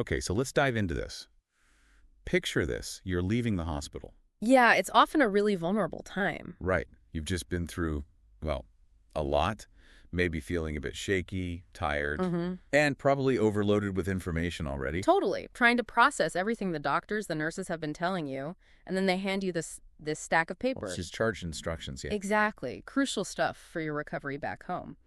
Okay, so let's dive into this. Picture this. You're leaving the hospital. Yeah, it's often a really vulnerable time. Right. You've just been through, well, a lot. Maybe feeling a bit shaky, tired, and probably overloaded with information already. Totally. Trying to process everything the doctors, the nurses have been telling you, and then they hand you this stack of Well, papers. discharge instructions, yeah. Exactly. Crucial stuff for your recovery back home.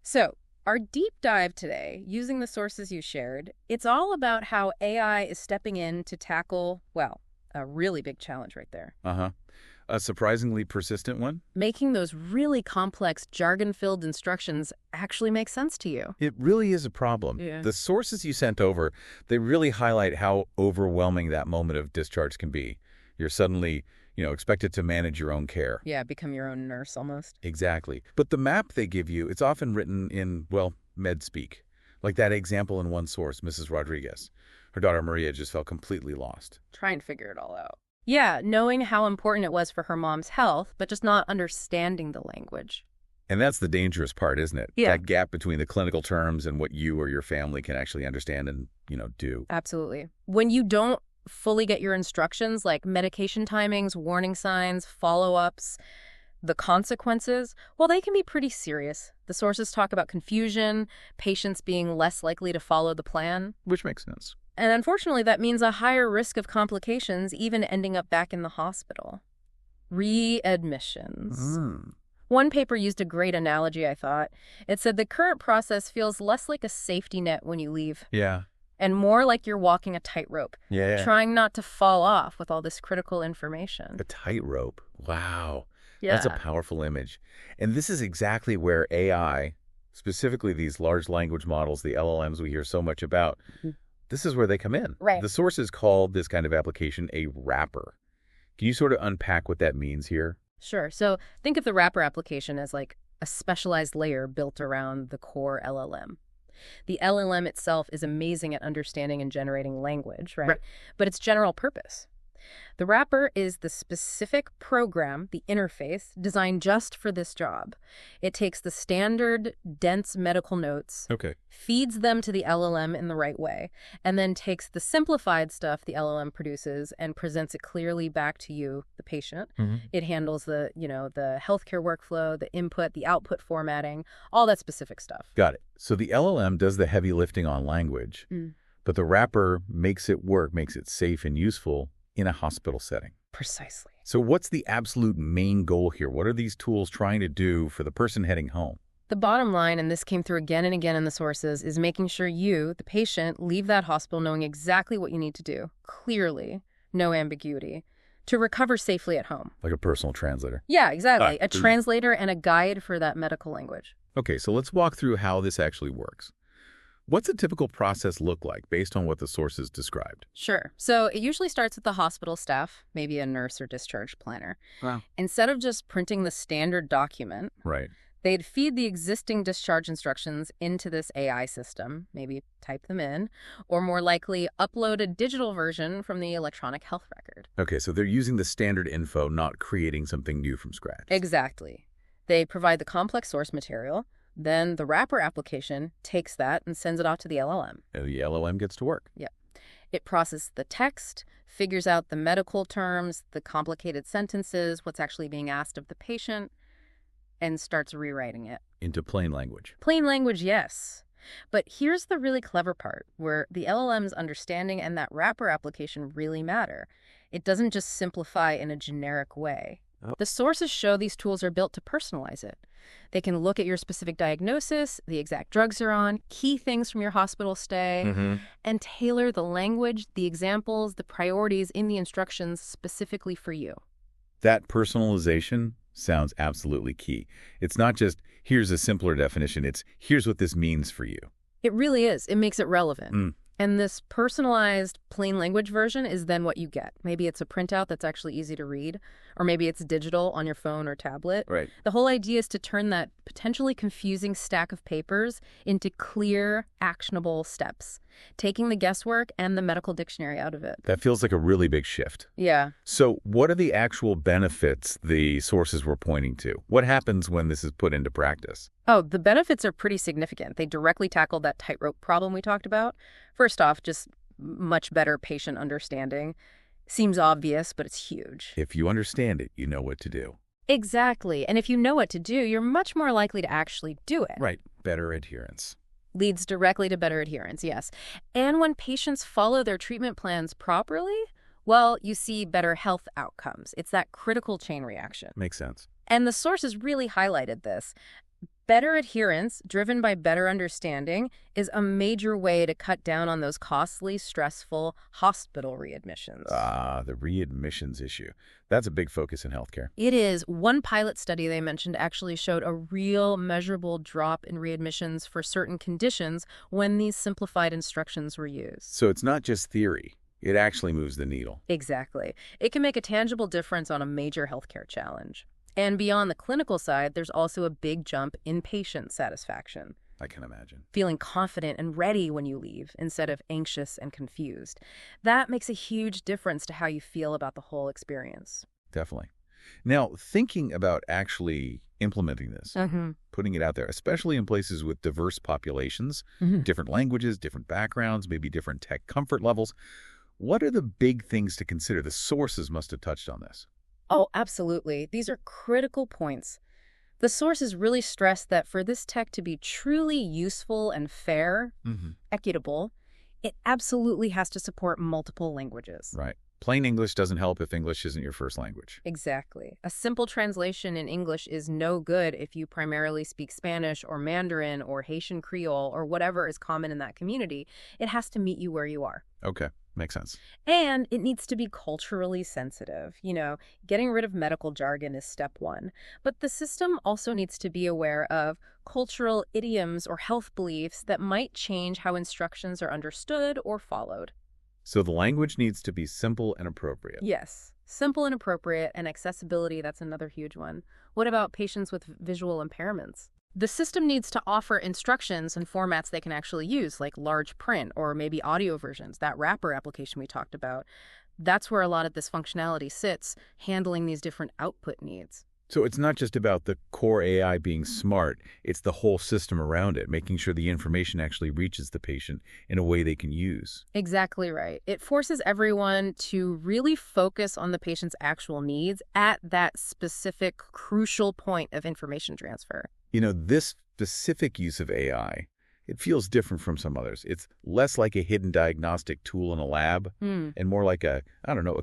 So, our deep dive today, using the sources you shared, it's all about how AI is stepping in to tackle, well, a really big challenge right there. Uh-huh. A surprisingly persistent one? Making those really complex jargon-filled instructions actually make sense to you. It really is a problem. Yeah. The sources you sent over, they really highlight how overwhelming that moment of discharge can be. You're suddenly, expected to manage your own care. Yeah, become your own nurse almost. Exactly. But the map they give you, it's often written in, well, med speak. Like that example in one source, Mrs. Rodriguez. Her daughter Maria just felt completely lost. Try and figure it all out. Yeah, knowing how important it was for her mom's health, but just not understanding the language. And that's the dangerous part, isn't it? Yeah. That gap between the clinical terms and what you or your family can actually understand and, do. Absolutely. When you don't fully get your instructions, like medication timings, warning signs, follow-ups, the consequences, well, they can be pretty serious. The sources talk about confusion, patients being less likely to follow the plan. Which makes sense. And unfortunately, that means a higher risk of complications, even ending up back in the hospital. Readmissions. One paper used a great analogy, I thought. It said the current process feels less like a safety net when you leave. Yeah. And more like you're walking a tightrope, Yeah. trying not to fall off with all this critical information. A tightrope. Wow. Yeah. That's a powerful image. And this is exactly where AI, specifically these large language models, the LLMs we hear so much about, this is where they come in. Right. The sources called this kind of application a wrapper. Can you sort of unpack what that means here? Sure. So think of the wrapper application as like a specialized layer built around the core LLM. The LLM itself is amazing at understanding and generating language, right? But it's general purpose. The wrapper is the specific program, the interface, designed just for this job. It takes the standard, dense medical notes, feeds them to the LLM in the right way, and then takes the simplified stuff the LLM produces and presents it clearly back to you, the patient. It handles the healthcare workflow, the input, the output formatting, all that specific stuff. Got it. So the LLM does the heavy lifting on language, but the wrapper makes it work, makes it safe and useful in a hospital setting. Precisely. So what's the absolute main goal here? What are these tools trying to do for the person heading home? The bottom line, and this came through again and again in the sources, is making sure you, the patient, leave that hospital knowing exactly what you need to do, clearly, no ambiguity, to recover safely at home. Like a personal translator. Yeah, exactly. A translator and a guide for that medical language. Okay, so let's walk through how this actually works. What's a typical process look like based on what the sources described? Sure. So it usually starts with the hospital staff, maybe a nurse or discharge planner. Wow. Instead of just printing the standard document, they'd feed the existing discharge instructions into this AI system, maybe type them in, or more likely upload a digital version from the electronic health record. Okay, so they're using the standard info, not creating something new from scratch. Exactly. They provide the complex source material. Then the wrapper application takes that and sends it off to the LLM. And the LLM gets to work. Yeah. It processes the text, figures out the medical terms, the complicated sentences, what's actually being asked of the patient, and starts rewriting it. Into plain language. Plain language, yes. But here's the really clever part, where the LLM's understanding and that wrapper application really matter. It doesn't just simplify in a generic way. The sources show these tools are built to personalize it. They can look at your specific diagnosis, the exact drugs you're on, key things from your hospital stay, and tailor the language, the examples, the priorities in the instructions specifically for you. That personalization sounds absolutely key. It's not just, here's a simpler definition, it's, here's what this means for you. It really is. It makes it relevant. And this personalized plain language version is then what you get. Maybe it's a printout that's actually easy to read, or maybe it's digital on your phone or tablet. Right. The whole idea is to turn that potentially confusing stack of papers into clear, actionable steps. taking the guesswork and the medical dictionary out of it. That feels like a really big shift. Yeah. So what are the actual benefits the sources were pointing to? What happens when this is put into practice? Oh, the benefits are pretty significant. They directly tackle that tightrope problem we talked about. First off, just much better patient understanding. Seems obvious, but it's huge. If you understand it, you know what to do. Exactly. And if you know what to do, you're much more likely to actually do it. Right. Better adherence. Leads directly to better adherence, yes. And when patients follow their treatment plans properly, well, you see better health outcomes. It's that critical chain reaction. Makes sense. And the sources really highlighted this. Better adherence, driven by better understanding, is a major way to cut down on those costly, stressful hospital readmissions. The readmissions issue. That's a big focus in healthcare. It is. One pilot study they mentioned actually showed a real measurable drop in readmissions for certain conditions when these simplified instructions were used. So it's not just theory. It actually moves the needle. Exactly. It can make a tangible difference on a major healthcare challenge. And beyond the clinical side, there's also a big jump in patient satisfaction. I can imagine. Feeling confident and ready when you leave instead of anxious and confused. That makes a huge difference to how you feel about the whole experience. Definitely. Now, thinking about actually implementing this, putting it out there, especially in places with diverse populations, different languages, different backgrounds, maybe different tech comfort levels, what are the big things to consider? The sources must have touched on this. Oh, absolutely. These are critical points. The sources really stress that for this tech to be truly useful and fair, equitable, it absolutely has to support multiple languages. Right. Plain English doesn't help if English isn't your first language. Exactly. A simple translation in English is no good if you primarily speak Spanish or Mandarin or Haitian Creole or whatever is common in that community. It has to meet you where you are. Okay. Makes sense. And it needs to be culturally sensitive. You know, getting rid of medical jargon is step one. But the system also needs to be aware of cultural idioms or health beliefs that might change how instructions are understood or followed. So the language needs to be simple and appropriate. Yes. Simple and appropriate, and accessibility, that's another huge one. What about patients with visual impairments? The system needs to offer instructions and formats they can actually use, like large print or maybe audio versions, that wrapper application we talked about. That's where a lot of this functionality sits, handling these different output needs. So it's not just about the core AI being smart, it's the whole system around it, making sure the information actually reaches the patient in a way they can use. Exactly right. It forces everyone to really focus on the patient's actual needs at that specific crucial point of information transfer. You know, this specific use of AI, it feels different from some others. It's less like a hidden diagnostic tool in a lab and more like a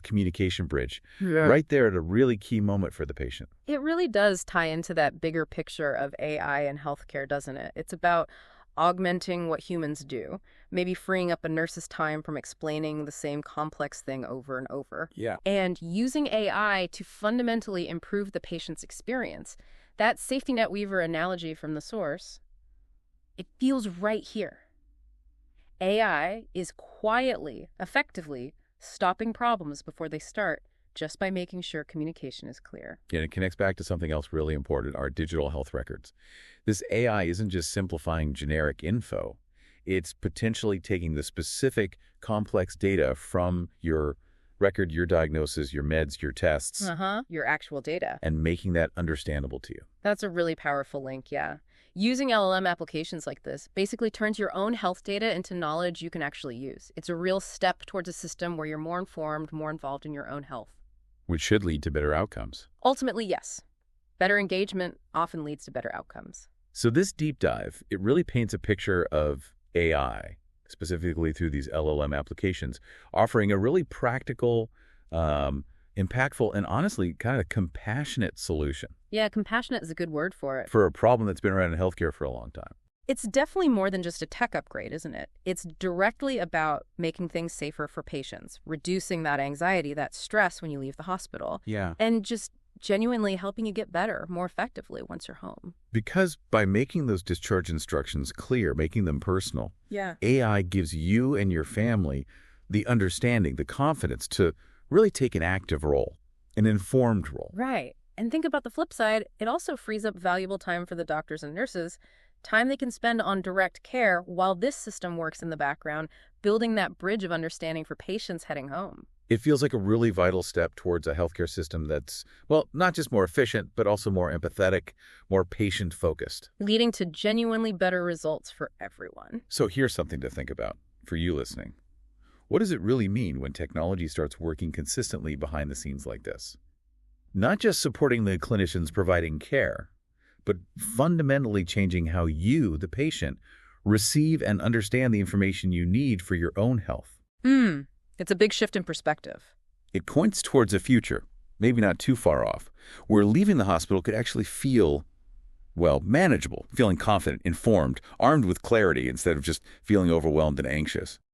communication bridge. Right there at a really key moment for the patient. It really does tie into that bigger picture of AI in healthcare, doesn't it? It's about augmenting what humans do, maybe freeing up a nurse's time from explaining the same complex thing over and over. Yeah. And using AI to fundamentally improve the patient's experience. That safety net weaver analogy from the source, it feels right here. AI is quietly, effectively, stopping problems before they start just by making sure communication is clear. And it connects back to something else really important, our digital health records. This AI isn't just simplifying generic info. It's potentially taking the specific, complex data from your record, your diagnosis, your meds, your tests. Your actual data. And making that understandable to you. That's a really powerful link, yeah. Using LLM applications like this basically turns your own health data into knowledge you can actually use. It's a real step towards a system where you're more informed, more involved in your own health. Which should lead to better outcomes. Ultimately, yes. Better engagement often leads to better outcomes. So this deep dive, it really paints a picture of AI, specifically through these LLM applications, offering a really practical, impactful, and honestly kind of compassionate solution. Yeah, compassionate is a good word for it. For a problem that's been around in healthcare for a long time. It's definitely more than just a tech upgrade, isn't it? It's directly about making things safer for patients, reducing that anxiety, that stress when you leave the hospital. Yeah. And just genuinely helping you get better more effectively once you're home. Because by making those discharge instructions clear, making them personal, yeah, AI gives you and your family the understanding, the confidence to really take an active role, an informed role. Right. And think about the flip side. It also frees up valuable time for the doctors and nurses time they can spend on direct care while this system works in the background, building that bridge of understanding for patients heading home. It feels like a really vital step towards a healthcare system that's, well, not just more efficient, but also more empathetic, more patient-focused. Leading to genuinely better results for everyone. So here's something to think about for you listening. What does it really mean when technology starts working consistently behind the scenes like this? Not just supporting the clinicians providing care, but fundamentally changing how you, the patient, receive and understand the information you need for your own health. It's a big shift in perspective. It points towards a future, maybe not too far off, where leaving the hospital could actually feel, well, manageable, feeling confident, informed, armed with clarity instead of just feeling overwhelmed and anxious.